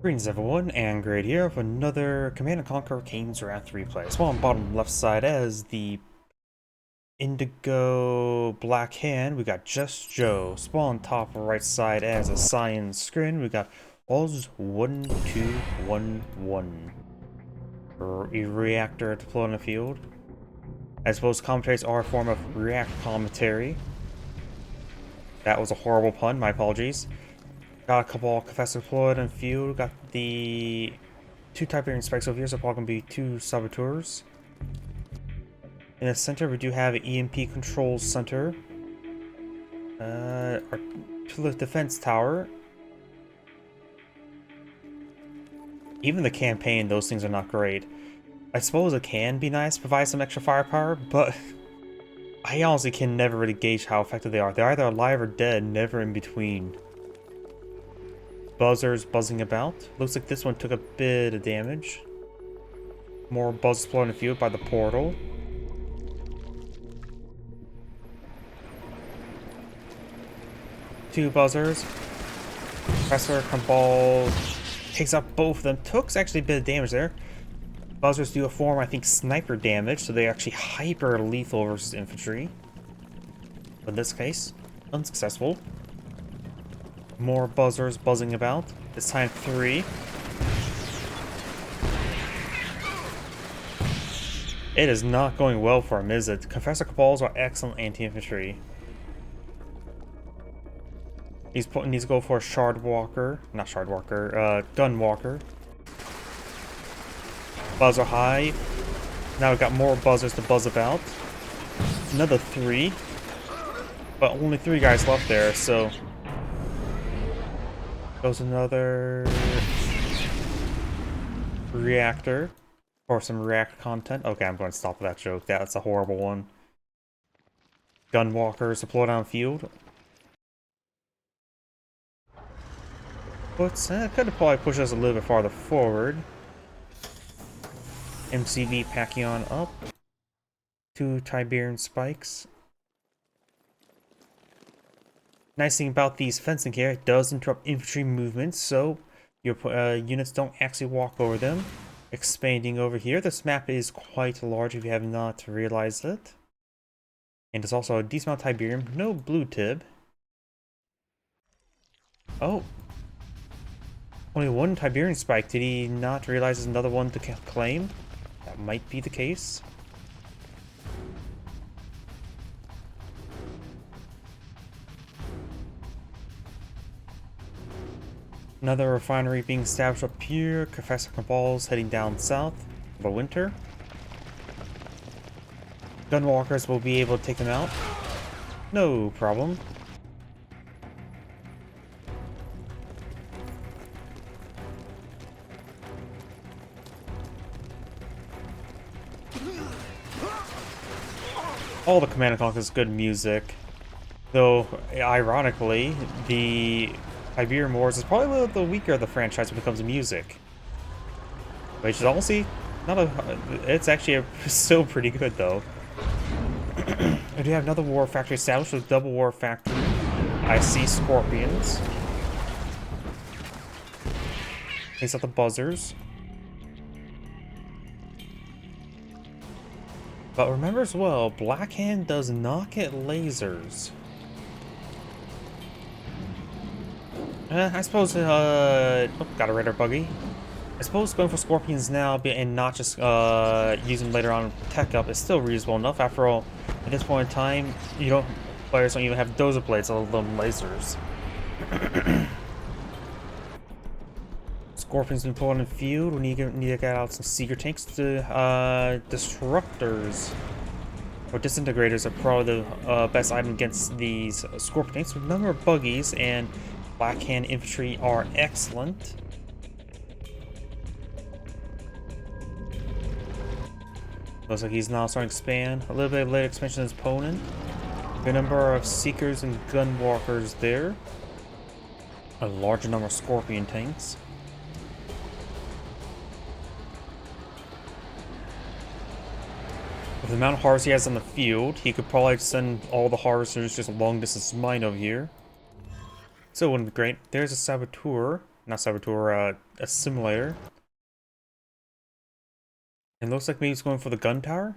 Greetings everyone, and Great here with another Command & Conquer Kane's Wrath replay. So on bottom left side as the Indigo Black Hand, we got JustJoe. Spawn top right side as a Cyan Scrin, we got ozz1211. A reactor deployed on the field. I suppose commentaries are a form of react commentary. That was a horrible pun, my apologies. Got a couple Confessor deployed in field. Got the two Tiberian spikes over here, so probably gonna be two saboteurs. In the center, we do have an EMP control center. Our defense tower. Even the campaign, those things are not great. I suppose it can be nice, provide some extra firepower, but I honestly can never really gauge how effective they are. They're either alive or dead, never in between. Buzzers buzzing about. Looks like this one took a bit of damage. More buzzers exploring the field by the portal. Two buzzers. Professor Cabal takes out both of them. Took actually a bit of damage there. Buzzers do a form, I think, sniper damage, so they're actually hyper lethal versus infantry. But in this case, unsuccessful. More buzzers buzzing about. This time 3. It is not going well for him, is it? Confessor Cabals are excellent anti-infantry. He needs to go for a Shard Walker. Not Shard Walker, Gun Walker. Buzzer high. Now we've got more buzzers to buzz about. Another 3. But only 3 guys left there, so goes another reactor or some react content. Okay, I'm going to stop with that joke. That's a horrible one. Gunwalkers deployed on field. But could have probably pushed us a little bit farther forward. MCV Pachyon up. 2 Tiberian spikes. Nice thing about these fencing here, it does interrupt infantry movements, so your units don't actually walk over them. Expanding over here, this map is quite large if you have not realized it. And there's also a decent amount of Tiberium, no blue tib. Oh. Only 1 Tiberian spike, did he not realize there's another one to claim? That might be the case. Another refinery being established up here. Confessor Cabal's heading down south for the winter. Gunwalkers will be able to take them out. No problem. All the Command & Conquer is good music. Though, ironically, the Tiberium Wars is probably a little the weaker of the franchise when it comes to music. Which is honestly not a... It's actually still pretty good, though. We do have another war factory established with double war factory. I see scorpions. Takes out the buzzers. But remember as well, Black Hand does not get lasers. I suppose, oh, got a radar buggy. I suppose going for scorpions now and not just use them later on tech up is still reasonable enough. After all, at this point in time, players don't even have dozer blades, let alone lasers. Scorpions been put on the field. We need to get out some seeker tanks. To disruptors or disintegrators are probably the best item against these scorpion tanks. A number of buggies and Black Hand infantry are excellent. Looks like he's now starting to expand. A little bit of late expansion of his opponent. A number of seekers and gunwalkers there. A larger number of scorpion tanks. With the amount of harvesters he has on the field, he could probably send all the harvesters just a long distance mine over here. So it wouldn't be great. There's a saboteur. not saboteur, a simulator. It looks like maybe he's going for the gun tower.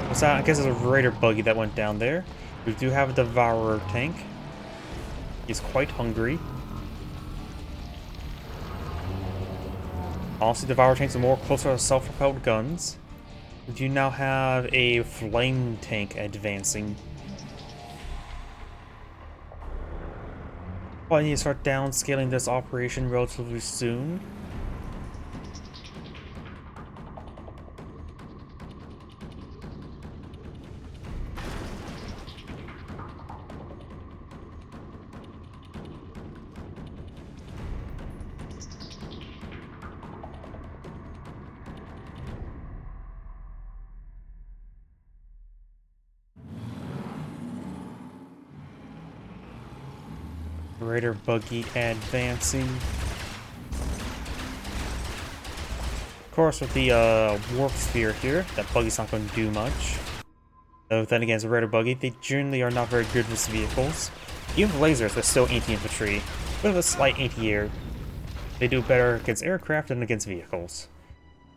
What's that? I guess it's a raider buggy that went down there. We do have a devourer tank. He's quite hungry. Honestly, devourer tanks are more closer to self-propelled guns. We do now have a flame tank advancing. I need to start downscaling this operation relatively soon. Raider buggy advancing. Of course, with the warp sphere here, that buggy's not going to do much. Though then again, as a raider buggy, they generally are not very good with vehicles. Even with lasers, they're still anti-infantry, with a slight anti-air. They do better against aircraft than against vehicles.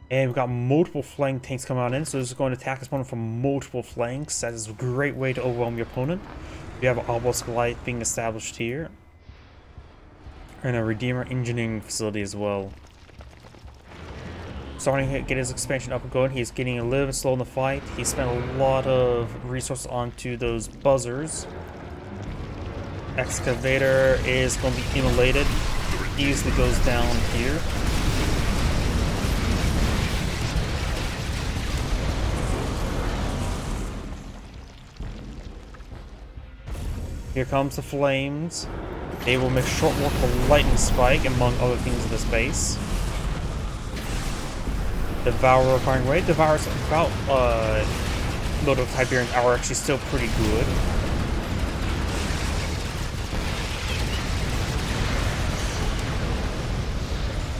And we've got multiple flank tanks coming on in, so this is going to attack his opponent from multiple flanks. That is a great way to overwhelm your opponent. We have an obelisk light being established here. And a Redeemer engineering facility as well. Starting to get his expansion up and going. He's getting a little bit slow in the fight. He spent a lot of resources onto those buzzers. Excavator is going to be immolated. Easily goes down here. Here comes the flames. They will make short work of a lightning spike, among other things in this base. Devourer firing away. Devourer's about load of Tiberians are actually still pretty good.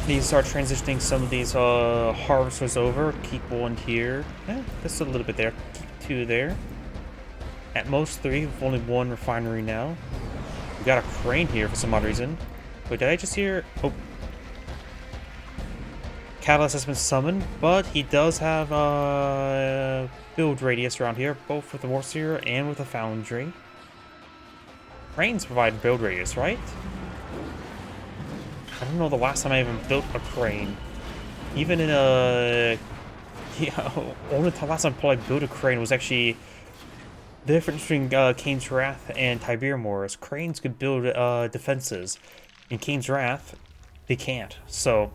Need to start transitioning some of these harvesters over. Keep one here. Just a little bit there. Keep two there. At most three, with only one refinery now. We got a crane here for some odd reason. Wait, did I just hear? Oh. Catalyst has been summoned, but he does have build radius around here, both with the Warseer and with the Foundry. Cranes provide build radius, right? I don't know the last time I even built a crane. Even in a... Yeah, only the last time I probably built a crane was actually... The difference between Kane's Wrath and Tiberium Wars, cranes could build defenses. In Kane's Wrath, they can't. So,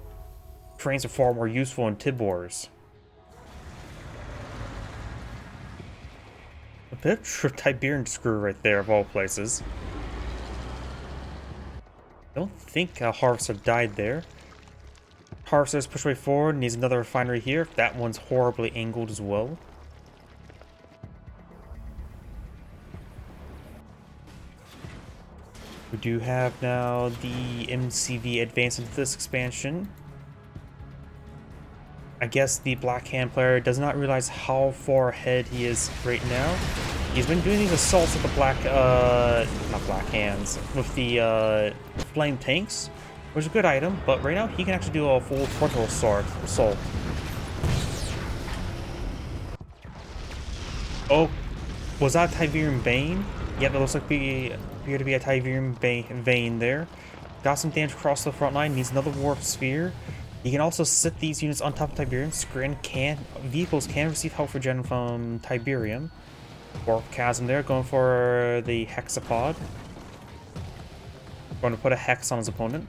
cranes are far more useful in Tib Wars. A bit of Tiberian screw right there, of all places. I don't think Harvester died there. Harvester's pushed way forward, needs another refinery here. That one's horribly angled as well. We do have now the MCV advance into this expansion. I guess the Black Hand player does not realize how far ahead he is right now. He's been doing these assaults with the not Black Hands, with the flame tanks, which is a good item, but right now he can actually do a full frontal assault. Oh, was that Tiberium Bane? Yep, it looks like appear to be a Tiberium vein there. Got some damage across the front line, needs another warp sphere. You can also sit these units on top of Tiberium. Scrin vehicles can receive help regen from Tiberium. Warp Chasm there, going for the Hexapod. Going to put a Hex on his opponent.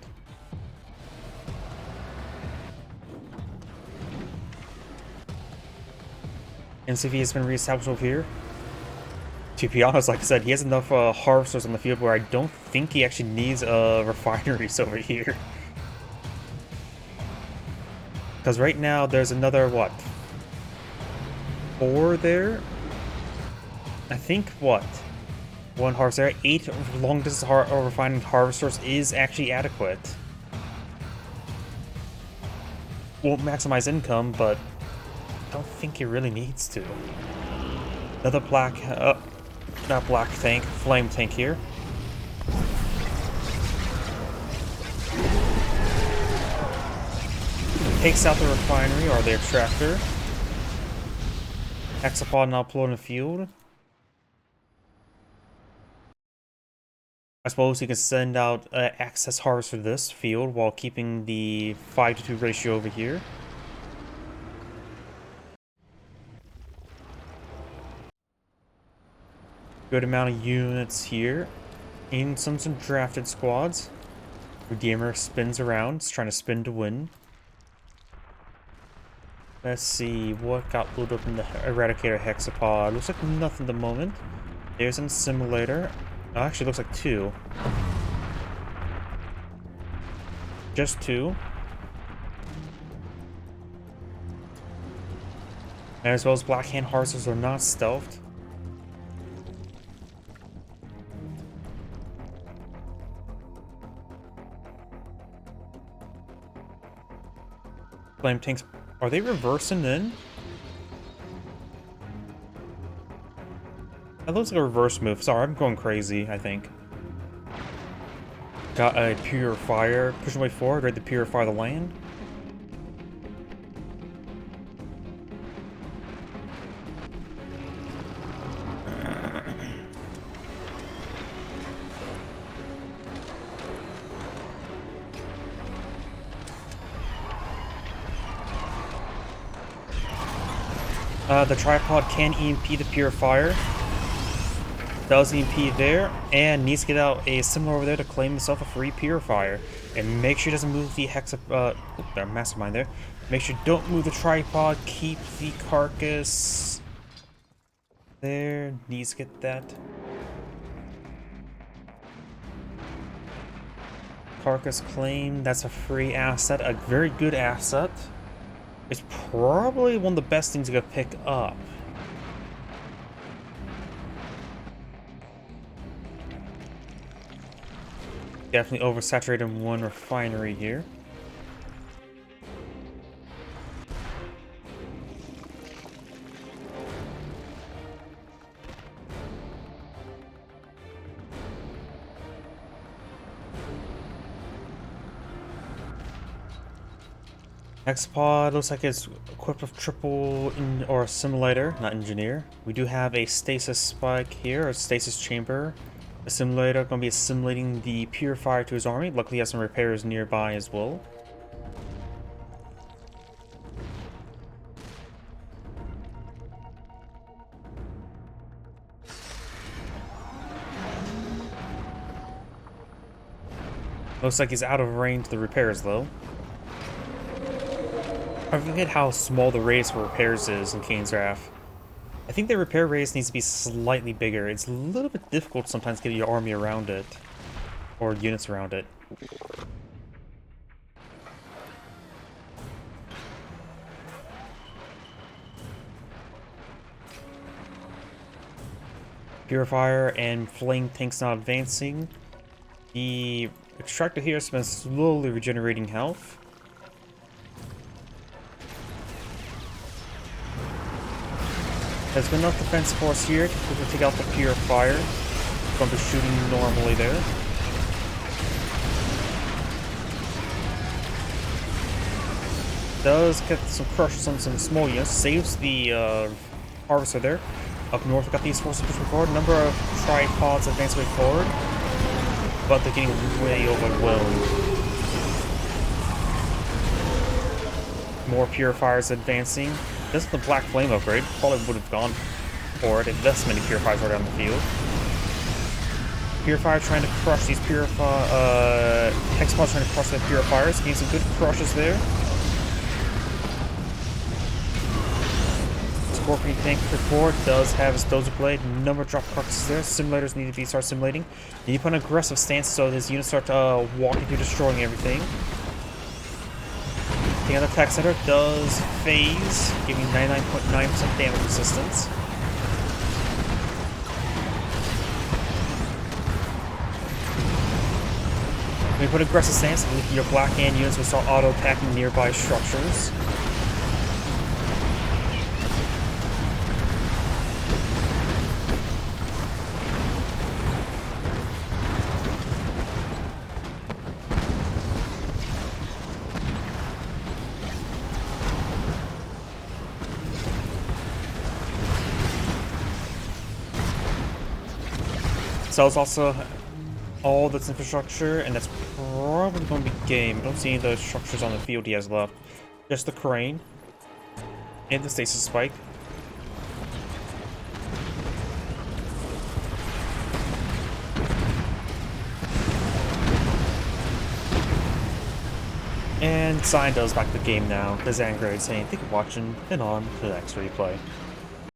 NCV has been reestablished over here. To be honest, like I said, he has enough harvesters on the field where I don't think he actually needs refineries over here. Because right now there's another, what? 4 there? I think, what? 1 harvester, 8 long distance refining harvesters is actually adequate. Won't maximize income, but I don't think he really needs to. Another black, not black tank, flame tank here. Takes out the refinery or the extractor. Hexapod now upload in the field. I suppose he can send out access harvest for this field while keeping the 5-to-2 ratio over here. Good amount of units here. In some drafted squads. Redeemer spins around, is trying to spin to win. Let's see what got loaded up in the Eradicator Hexapod. Looks like nothing at the moment. There's an assimilator. Oh, actually, looks like 2. Just 2. And as well as Black Hand Harvesters are not stealthed. Flame tanks, are they reversing in? That looks like a reverse move. Sorry, I'm going crazy, I think. Got a Purifier. Push my way forward, ready to purify the land. The tripod can EMP the Purifier. Does EMP there, and needs to get out a similar over there to claim himself a free Purifier. And make sure he doesn't move the Mastermind there. Make sure you don't move the tripod, keep the carcass there. Needs to get that. Carcass claim, that's a free asset, a very good asset. It's probably one of the best things you could pick up. Definitely oversaturated in one refinery here. Hexapod looks like it's equipped with triple or assimilator, not engineer. We do have a stasis spike here, a stasis chamber. Assimilator going to be assimilating the Purifier to his army. Luckily, he has some repairs nearby as well. Looks like he's out of range of the repairs, though. I forget how small the radius for repairs is in Kane's Wrath. I think the repair radius needs to be slightly bigger. It's a little bit difficult sometimes to get your army around it. Or units around it. Purifier and flame tanks not advancing. The extractor here has been slowly regenerating health. There's been enough defense force here to take out the Purifier. Going to be shooting normally there. Does get some crushes on some small units. Saves the harvester there. Up north, we got these forces pushing forward. Number of tripods advance way forward. But they're getting way overwhelmed. More Purifiers advancing. This is the Black Flame upgrade. Probably would have gone for it if this many Purifiers were down the field. Purifier trying to crush these Hexapods trying to crush the Purifiers. Getting some good crushes there. Scorpion tank forward does have his dozer blade. Number of drop carcasses there. Simulators need to start simulating. You need to put an aggressive stance so his units start walking through, destroying everything. The other attack center does phase, giving 99.9% damage resistance. When you put aggressive stance, your Black Hand units will start auto-attacking nearby structures. sells also all this infrastructure, and that's probably going to be game. I don't see any of those structures on the field he has left. Just the crane and the stasis spike. And Sign does back the game now, because Angry is saying, thank you for watching, and on to the next replay.